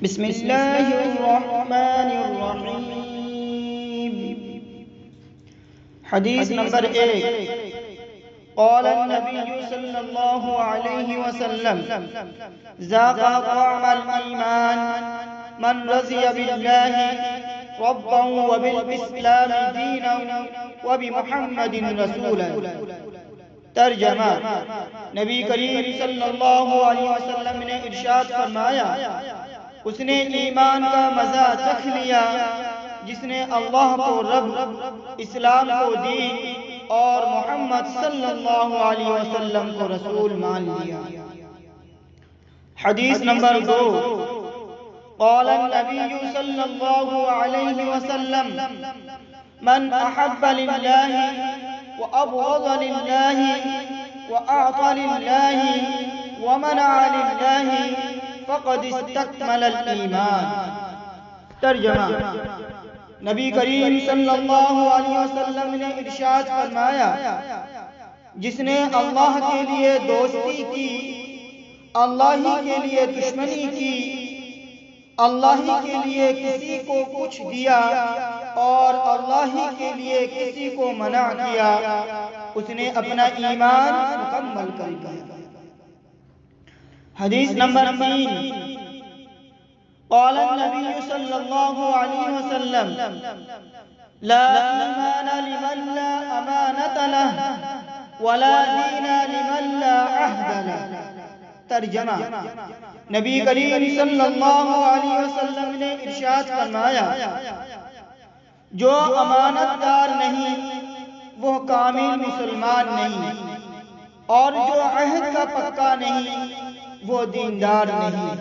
بسم اللہ الرحمن الرحیم۔ حدیث نمبر 1۔ قال النبی صلی اللہ علیہ وسلم ذاق طعم الایمان من رضی باللہ ربا وبالاسلام دینا وبمحمد رسولا۔ ترجمہ: نبی کریم صلی اللہ علیہ وسلم نے ارشاد فرمایا، اس نے ایمان کا مزہ چکھ لیا جس نے اللہ کو رب، اسلام کو دین اور محمد صلی اللہ علیہ وسلم کو رسول مان لیا۔ حدیث نمبر 2۔ قال النبی صلی اللہ علیہ وسلم من احب للہ وابغض للہ واعطى للہ ومنع للہ فقد استکمل الایمان۔ ترجمہ: نبی کریم صلی اللہ علیہ وسلم نے ارشاد فرمایا، جس نے اللہ کے لیے دوستی کی، اللہ ہی کے لیے دشمنی کی، اللہ ہی کے لیے کسی کو کچھ دیا اور اللہ ہی کے لیے کسی کو منع کیا، اس نے اپنا ایمان مکمل کر لیا۔ حدیث نمبر 3۔ قال النبی صلی اللہ علیہ وسلم لا ایمان لمن لا امانت له ولا دین لمن لا عہد له۔ ترجمہ: نبی کریم صلی اللہ علیہ وسلم نے ارشاد فرمایا، جو امانت دار نہیں وہ کامل مسلمان نہیں، اور جو عہد کا پکا نہیں وہ دیندار نہیں۔